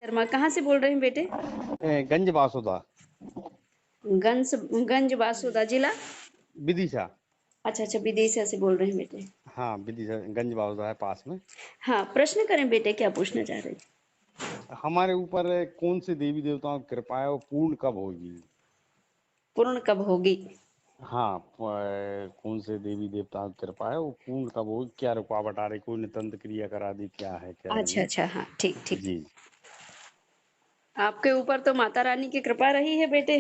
शर्मा कहाँ से बोल रहे हैं बेटे? गंज बासुदा। गंज गंज बासुदा जिला। विदिशा। अच्छा अच्छा, विदिशा से बोल रहे हैं बेटे। हाँ, विदिशा गंज बासुदा है पास में। हाँ, प्रश्न करें बेटे, क्या पूछना चाह रहे थे? हमारे ऊपर कौन से देवी देवताओं की कृपा है, वो पूर्ण कब होगी? पूर्ण कब होगी? हाँ, कौन से देवी देवताओं की कृपा है, वो पूर्ण कब होगी? क्या रुकावट आ रही, कोई नितंत क्रिया करा दी, क्या है क्या नहीं अच्छा है? अच्छा, हाँ ठीक ठीक। जी। आपके ऊपर तो माता रानी की कृपा रही है बेटे।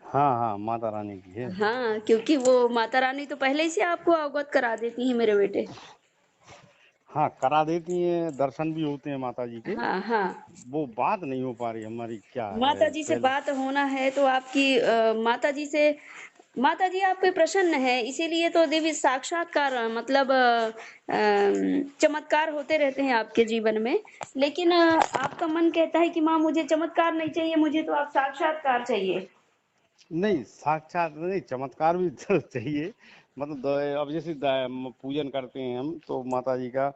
हाँ हाँ, माता रानी की है। हाँ, क्योंकि वो माता रानी तो पहले ही से आपको अवगत करा देती हैं मेरे बेटे। हाँ, करा देती हैं, दर्शन भी होते हैं माता जी के। हाँ हाँ। वो बात नहीं हो पा रही हमारी, क्या माता है जी से पहले। बात होना है तो आपकी माता जी आप पे प्रसन्न है, इसीलिए तो दिव्य साक्षात्कार मतलब चमत्कार होते रहते हैं आपके जीवन में। लेकिन आपका मन कहता है कि माँ मुझे चमत्कार नहीं चाहिए, मुझे तो आप साक्षात्कार चाहिए। नहीं, साक्षात नहीं, चमत्कार भी तो चाहिए। मतलब अब जैसे पूजन करते हैं हम तो माता जी का,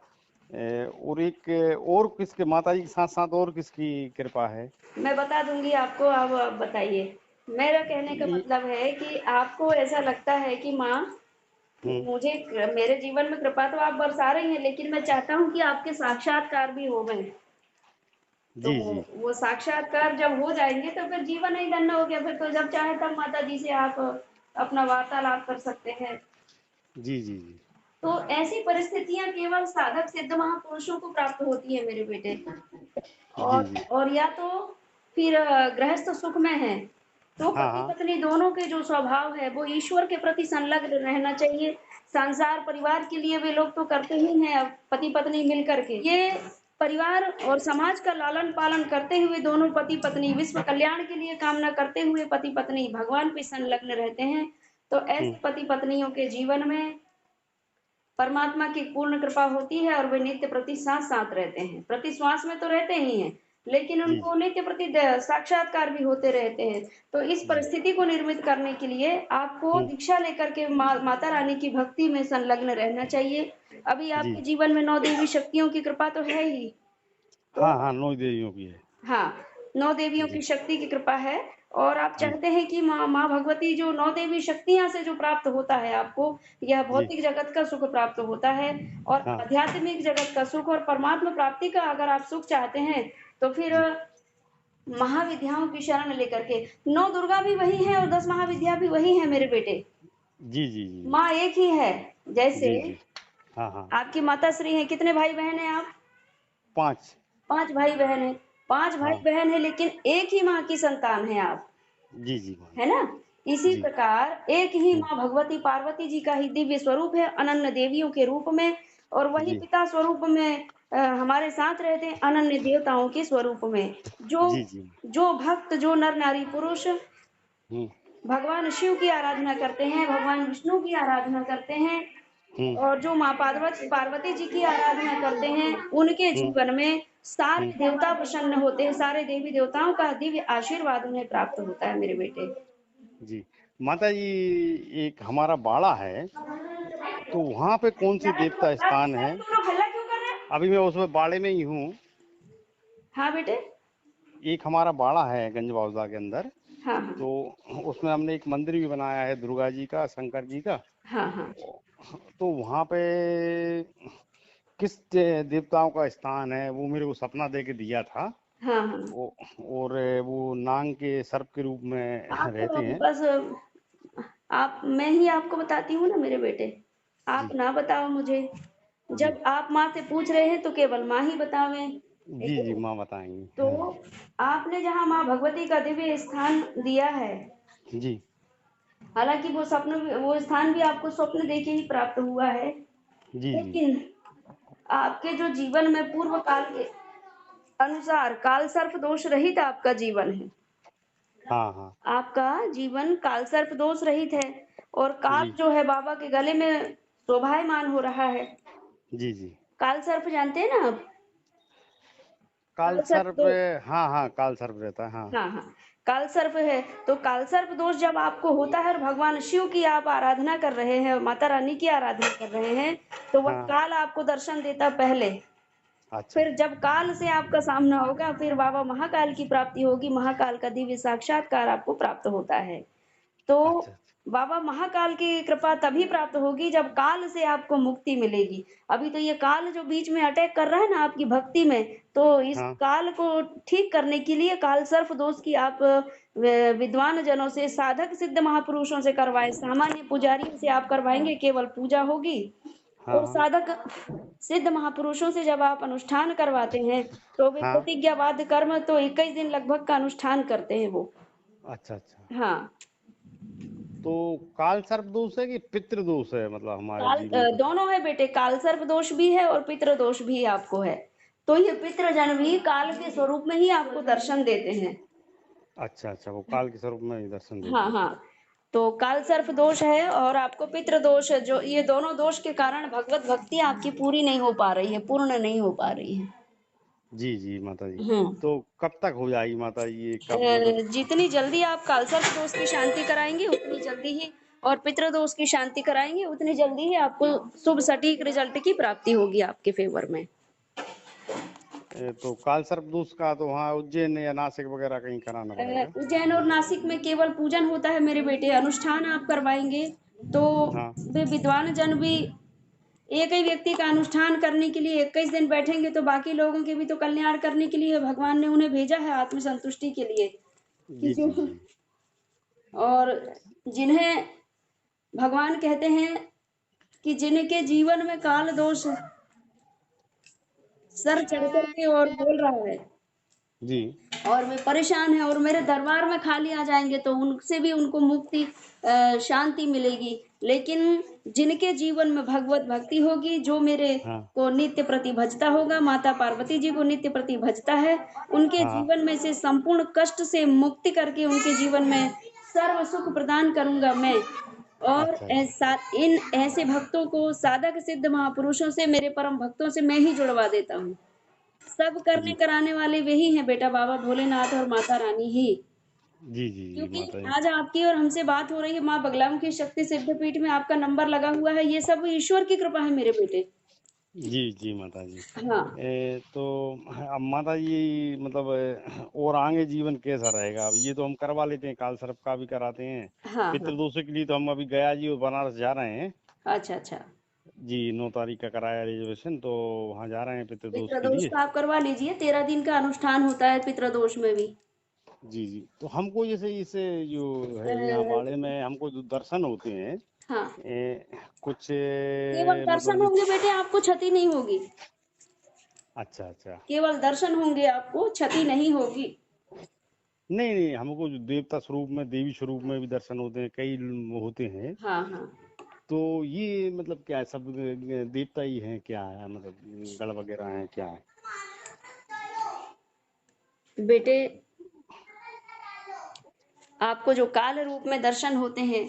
और एक और किसके, माता जी के साथ साथ और किसकी कृपा है? मैं बता दूंगी आपको, अब आप बताइए। मेरा कहने का ये- मतलब है कि आपको ऐसा लगता है कि माँ हम्म। मुझे मेरे जीवन में कृपा तो आप बरसा रही हैं, लेकिन मैं चाहता हूँ कि आपके साक्षात्कार भी हो गए। तो जी जी वो साक्षात्कार जब हो जाएंगे तो फिर जीवन ही धन्य हो गया। फिर तो जब चाहे तब माता जी से आप अपना वार्तालाप कर सकते हैं। जी जी जी तो ऐसी परिस्थितियां केवल साधक सिद्ध महापुरुषों को प्राप्त होती है मेरे बेटे। जी जी। और या तो फिर गृहस्थ सुख में है तो हाँ पति हाँ। पत्नी दोनों के जो स्वभाव है वो ईश्वर के प्रति संलग्न रहना चाहिए। संसार परिवार के लिए वे लोग तो करते ही हैं, अब पति पत्नी मिल करके ये परिवार और समाज का लालन पालन करते हुए दोनों पति पत्नी विश्व कल्याण के लिए कामना करते हुए पति पत्नी भगवान पे संलग्न रहते हैं। तो हम्म। ऐसे पति पत्नियों के जीवन में परमात्मा की पूर्ण कृपा होती है और वे नित्य प्रति साथ साथ रहते हैं। प्रति श्वास में तो रहते ही हैं, लेकिन जी उनको नित्य प्रति साक्षात्कार भी होते रहते हैं। तो इस जी। परिस्थिति को निर्मित करने के लिए आपको हम्म। दीक्षा लेकर के माता रानी की भक्ति में संलग्न रहना चाहिए। अभी जी। आपके जीवन में 9 देवी शक्तियों की कृपा तो है ही। तो हाँ हाँ, नौ देवियों की है। हाँ, 9 देवियों जी की शक्ति की कृपा है। और आप जी चाहते हैं कि माँ भगवती जो 9 देवी शक्तियां से जो प्राप्त होता है आपको, यह जी। भौतिक जगत का सुख प्राप्त होता है। और हाँ। आध्यात्मिक जगत का सुख और परमात्मा प्राप्ति का अगर आप सुख चाहते हैं तो फिर जी महाविद्याओं की शरण लेकर के, 9 दुर्गा भी वही है और 10 महाविद्या भी वही है मेरे बेटे। जी जी जी माँ एक ही है। जैसे जी जी। हाँ हाँ। आपकी माता श्री हैं, कितने भाई बहन हैं आप? 5। 5 भाई बहन हैं। 5 भाई हाँ। बहन है लेकिन एक ही माँ की संतान है आप, जी जी मान। है ना? इसी जी। प्रकार एक ही हम्म। माँ भगवती पार्वती जी का ही दिव्य स्वरूप है अनन्य देवियों के रूप में। और वही जी पिता स्वरूप में हमारे साथ रहते हैं अनन्य देवताओं के स्वरूप में। जो जी जी। जो भक्त, जो नर नारी पुरुष हम्म। भगवान शिव की आराधना करते हैं, भगवान विष्णु की आराधना करते हैं हम्म। और जो माँ पार्वती पार्वती जी की आराधना करते हैं, उनके हम्म। जीवन में सारे हम्म। देवता प्रसन्न होते हैं। सारे देवी देवताओं का दिव्य आशीर्वाद उन्हें प्राप्त होता है मेरे बेटे। जी। माता जी, एक हमारा बाड़ा है, तो वहाँ पे कौन सी देवता स्थान है? तुम लोग हल्ला क्यों कर रहे हैं? अभी मैं उसमें बाड़े में ही हूँ। हाँ बेटे। एक हमारा बाड़ा है गंज बावजा के अंदर। हाँ हाँ। तो उसमें हमने एक मंदिर भी बनाया है, दुर्गा जी का, शंकर जी का। हाँ हाँ। तो वहाँ पे किस देवताओं का स्थान है, वो मेरे को सपना दे के दिया था। हाँ हाँ। वो, और वो नांग के सर्प के रूप में आप रहते हैं। बस आप मैं ही आपको बताती हूँ ना मेरे बेटे। आप जी ना बताओ मुझे। जी जब आप माँ से पूछ रहे हैं तो केवल माँ ही बतावे। ठीक जी जी, है? माँ बताएंगी, तो हाँ जी। आपने जहाँ माँ भगवती का दिव्य स्थान दिया है, जी हालांकि वो स्थान भी आपको स्वप्न देके ही प्राप्त हुआ है, जी जी। लेकिन आपके जो जीवन में पूर्व काल के अनुसार काल सर्प दोष रहित आपका जीवन है। हाँ हाँ। आपका जीवन काल सर्प दोष रहित है। और काल जी जो है बाबा के गले में शोभायमान हो रहा है। जी जी। काल सर्प जानते हैं ना आप? काल काल सर्प सर्प। तो हाँ हाँ, काल सर्प रहता है, हाँ। हाँ हाँ, काल सर्प है। तो काल सर्प दोष जब आपको होता है और भगवान शिव की आप आराधना कर रहे हैं, माता रानी की आराधना कर रहे हैं, तो वह हाँ काल आपको दर्शन देता पहले। अच्छा फिर जब काल से आपका सामना होगा, फिर बाबा महाकाल की प्राप्ति होगी, महाकाल का दिव्य साक्षात्कार आपको प्राप्त होता है। तो अच्छा। अच्छा। बाबा महाकाल की कृपा तभी प्राप्त होगी जब काल से आपको मुक्ति मिलेगी। अभी तो ये काल जो बीच में अटैक कर रहा है ना आपकी भक्ति में, तो इस हाँ काल को ठीक करने के लिए काल सर्प दोष की आप विद्वान जनों से, साधक सिद्ध महापुरुषों से करवाएं। सामान्य पुजारियों से आप करवाएंगे, केवल पूजा होगी। हाँ और हाँ साधक सिद्ध महापुरुषों से जब आप अनुष्ठान करवाते हैं, तो वे हाँ। प्रतिज्ञाबद्ध कर्म तो 21 दिन लगभग का अनुष्ठान करते हैं वो। अच्छा अच्छा। हाँ, तो काल सर्प दोष है कि पितृ दोष है, मतलब हमारे काल जीवन पर? दोनों है बेटे, काल सर्प दोष भी है और पितृ दोष भी आपको है। तो ये पितृजन भी काल के स्वरूप में ही आपको दर्शन देते हैं। अच्छा अच्छा, वो काल के स्वरूप में ही दर्शन देते हाँ हैं। हाँ। तो काल सर्प दोष है और आपको पितृ दोष है, जो ये दोनों दोष के कारण भगवत भक्ति आपकी पूरी नहीं हो पा रही है, पूर्ण नहीं हो पा रही है। जी जी माता जी। हम्म। तो कब तक हो जाएगी माता जी, ये कब मतलब? जितनी जल्दी आप कालसर्प दोष की शांति कराएंगे उतनी जल्दी ही, और पितृ दोष की शांति कराएंगे उतनी जल्दी ही आपको शुभ सटीक रिजल्ट की प्राप्ति होगी आपके फेवर में। तो काल सर्प दोष का तो वहाँ उज्जैन या नासिक वगैरह कहीं कराना पड़ेगा? उज्जैन और नासिक में केवल पूजन होता है मेरे बेटे, अनुष्ठान आप करवाएंगे तो हाँ वे विद्वान जन भी एक ही व्यक्ति का अनुष्ठान करने के लिए 21 दिन बैठेंगे, तो बाकी लोगों के भी तो कल्याण करने के लिए भगवान ने उन्हें भेजा है, आत्म संतुष्टि के लिए। कि जी जो जी जी। और जिन्हें भगवान कहते हैं कि जिनके जीवन में काल दोष सर चढ़ करके और बोल रहा है जी। और वे परेशान है और मेरे दरबार में खाली आ जाएंगे, तो उनसे भी उनको मुक्ति शांति मिलेगी। लेकिन जिनके जीवन में भगवत भक्ति होगी, जो मेरे हाँ को नित्य प्रति भजता होगा, माता पार्वती जी को नित्य प्रति भजता है, उनके हाँ। जीवन में से संपूर्ण कष्ट से मुक्ति करके उनके जीवन में सर्व सुख प्रदान करूंगा मैं। और अच्छा अच्छा। ऐसा इन ऐसे भक्तों को साधक सिद्ध महापुरुषों से, मेरे परम भक्तों से मैं ही जुड़वा देता हूँ। सब करने जी कराने वाले वही हैं बेटा, बाबा भोलेनाथ और माता रानी ही। जी जी जी क्योंकि माता जी। आज आपकी और हमसे बात हो रही है, माँ बगलामुखी शक्ति सिद्धपीठ में आपका नंबर लगा हुआ है, ये सब ईश्वर की कृपा है मेरे बेटे। जी जी माता जी। हाँ तो अब माता जी मतलब और आगे जीवन कैसा रहेगा? अब ये तो हम करवा लेते हैं, काल सर्प का भी कराते हैं। हाँ हाँ। पितृदोष के लिए तो हम अभी गया जी और बनारस जा रहे हैं। अच्छा अच्छा। जी 9 तारीख का कराया रिजर्वेशन, तो वहाँ जा रहे हैं पितृदोष के पितृदोष लिए। का आप करवा लीजिए, 13 दिन का अनुष्ठान होता है पितृदोष में भी। जी जी। तो हमको जैसे इसे जो है यहाँ अ, बाड़े में हमको जो दर्शन होते हैं, हाँ, कुछ केवल दर्शन मतलब होंगे बेटे, आपको क्षति नहीं होगी। अच्छा अच्छा। केवल दर्शन होंगे, आपको क्षति नहीं होगी। नहीं नहीं, हमको जो देवता स्वरूप में, देवी स्वरूप में भी दर्शन होते हैं, कई होते हैं। हाँ हाँ। तो ये मतलब क्या है, सब देवता ही हैं क्या है, मतलब गढ़ वगैरह हैं क्या है? बेटे, आपको जो काल रूप में दर्शन होते हैं,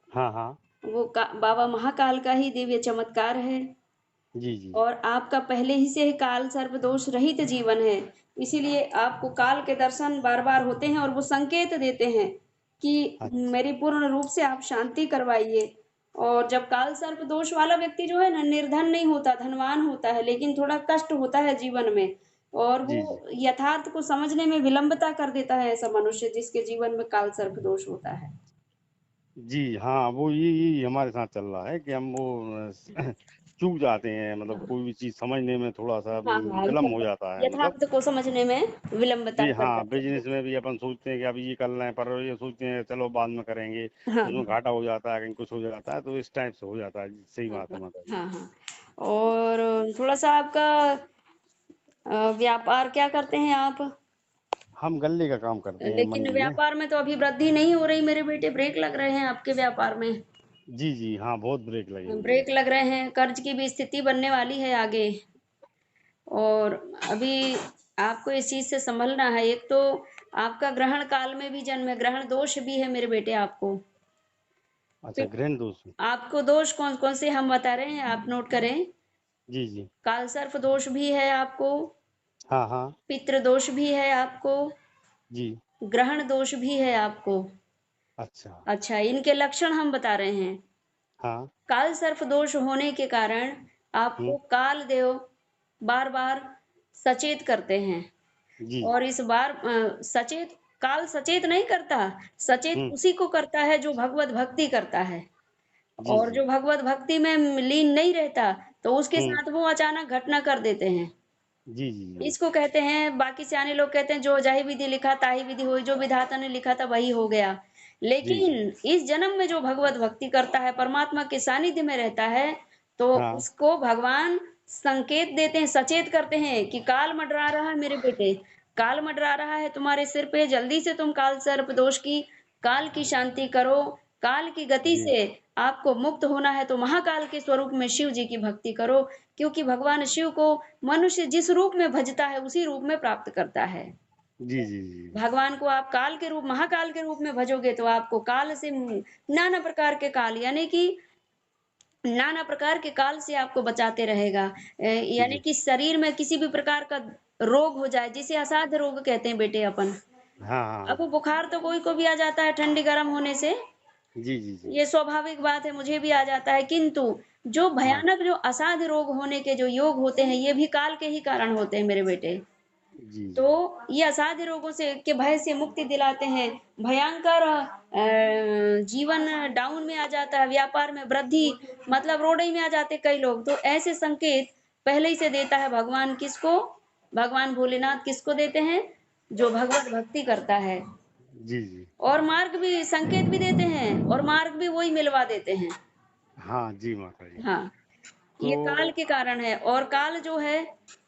हाँ हाँ। वो बाबा महाकाल का ही दिव्य चमत्कार है। जी जी। और आपका पहले ही से ही काल सर्प दोष रहित जीवन है, इसीलिए आपको काल के दर्शन बार बार होते हैं और वो संकेत देते हैं कि अच्छा। मेरी पूर्ण रूप से आप शांति करवाइए। और जब काल सर्प दोष वाला व्यक्ति जो है ना, निर्धन नहीं होता, धनवान होता है, लेकिन थोड़ा कष्ट होता है जीवन में, और जी जी। वो यथार्थ को समझने में विलंबता कर देता है ऐसा मनुष्य जिसके जीवन में काल सर्प दोष होता है। जी हाँ, वो ये हमारे साथ चल रहा है कि हम वो चूक जाते हैं, मतलब कोई भी चीज़ समझने में थोड़ा सा हाँ हाँ, विलम्ब हो जाता है मतलब। यथार्थ को समझने में विलंबता जी कर हाँ, जाता बिजनेस में भी अपन सोचते हैं कि अभी ये कर रहे हैं, पर ये सोचते हैं चलो बाद में करेंगे, है। हाँ उसमें घाटा हो जाता है, कहीं कुछ हो जाता है, तो इस टाइप से हो जाता है। सही हाँ बात है माता जी। हाँ हाँ। और थोड़ा सा आपका व्यापार क्या करते हैं आप? हम गल्ले का काम करते हैं लेकिन मंडी में। व्यापार में तो अभी वृद्धि नहीं हो रही मेरे बेटे, ब्रेक लग रहे हैं आपके व्यापार में। जी जी हाँ, बहुत ब्रेक लगी हुई है। ब्रेक लग रहे हैं, कर्ज की भी स्थिति बनने वाली है आगे। और अभी आपको इस चीज से संभलना है। एक तो आपका ग्रहण काल में भी जन्म है, ग्रहण दोष भी है मेरे बेटे आपको। अच्छा, फिर ग्रैंड दोस्त। आपको दोष कौन कौन से हम बता रहे हैं, आप नोट करें। जी जी। काल सर्प दोष भी है आपको, हाँ हाँ। पितृ दोष भी है आपको, जी। ग्रहण दोष भी है आपको। अच्छा। अच्छा, इनके लक्षण हम बता रहे हैं। हाँ। काल सर्प दोष होने के कारण हम्म। आपको काल देव बार बार सचेत करते हैं। जी। और इस बार सचेत, काल सचेत नहीं करता, सचेत हम्म। उसी को करता है जो भगवत भक्ति करता है। जी और जी। जो भगवत भक्ति में लीन नहीं रहता, तो उसके हम्म। साथ वो अचानक घटना कर देते हैं। जी जी जी। इसको कहते हैं, बाकी सियाने लोग कहते हैं, जो जाहि विधि लिखा ताहि विधि होई, जो विधाता ने लिखा था वही हो गया। जी जी। लेकिन इस जन्म में जो भगवत भक्ति करता है, परमात्मा के सानिध्य में रहता है, तो हाँ। उसको भगवान संकेत देते हैं, सचेत करते हैं कि काल मंडरा रहा है मेरे बेटे, काल मंडरा रहा है तुम्हारे सिर पे, जल्दी से तुम काल सर्प दोष की, काल की शांति करो, काल की गति जी से आपको मुक्त होना है तो महाकाल के स्वरूप में शिव जी की भक्ति करो। क्योंकि भगवान शिव को मनुष्य जिस रूप में भजता है उसी रूप में प्राप्त करता है। जी जी। जी। भगवान को आप काल के रूप, महाकाल के रूप में भजोगे तो आपको काल से, नाना प्रकार के काल, यानी कि नाना प्रकार के काल से आपको बचाते रहेगा। यानी जी। कि शरीर में किसी भी प्रकार का रोग हो जाए, जिसे असाध्य रोग कहते हैं बेटे अपन। हाँ हाँ अब हाँ। बुखार तो कोई को भी आ जाता है ठंडी गर्म होने से, जी जी जी। ये स्वाभाविक बात है, मुझे भी आ जाता है। किंतु जो हाँ। भयानक, जो असाध्य रोग होने के जो योग होते हैं, ये भी काल के ही कारण होते हैं मेरे बेटे। जी तो जी। ये असाध्य रोगों से के भय से मुक्ति दिलाते हैं। भयंकर जीवन डाउन में आ जाता है, व्यापार में वृद्धि, मतलब रोड़े में आ जाते कई लोग, तो ऐसे संकेत पहले ही से देता है भगवान। किसको? भगवान भोलेनाथ किसको देते हैं? जो भगवत भक्ति करता है। जी जी। और मार्ग भी, संकेत भी देते हैं, और मार्ग भी वही मिलवा देते हैं। हाँ जी माता जी। हाँ, तो ये काल के कारण है। और काल जो है,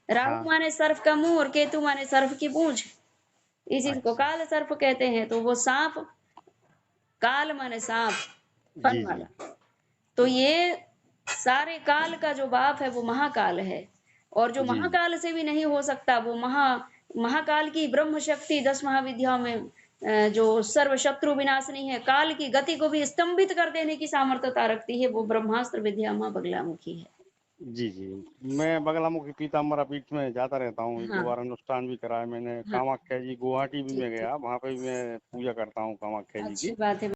राहु हाँ। माने सर्प का मुंह और केतु माने सर्प की पूंछ, इसी को अच्छा। काल सर्प कहते हैं। तो वो सांप, काल माने सांप, फन जी जी। वाला। तो ये सारे काल का जो बाप है वो महाकाल है। और जो जी। महाकाल से भी नहीं हो सकता, वो महाकाल की ब्रह्म शक्ति 10 महाविद्याओं में जो सर्व शत्रु विनाशनी है, काल की गति को भी स्तंभित कर देने की सामर्थ्यता रखती है, वो ब्रह्मास्त्र विद्या मां बगलामुखी है। जी जी। मैं बगलामुखी पीताम्बरा पीठ में जाता रहता हूँ, एक दो हाँ, बार अनुष्ठान भी करा है मैंने। हाँ, कामाख्या जी गुवाहाटी भी ठीक मैं ठीक, गया, वहाँ पे भी मैं पूजा करता हूँ कामाख्या जी अच्छी की। बात है।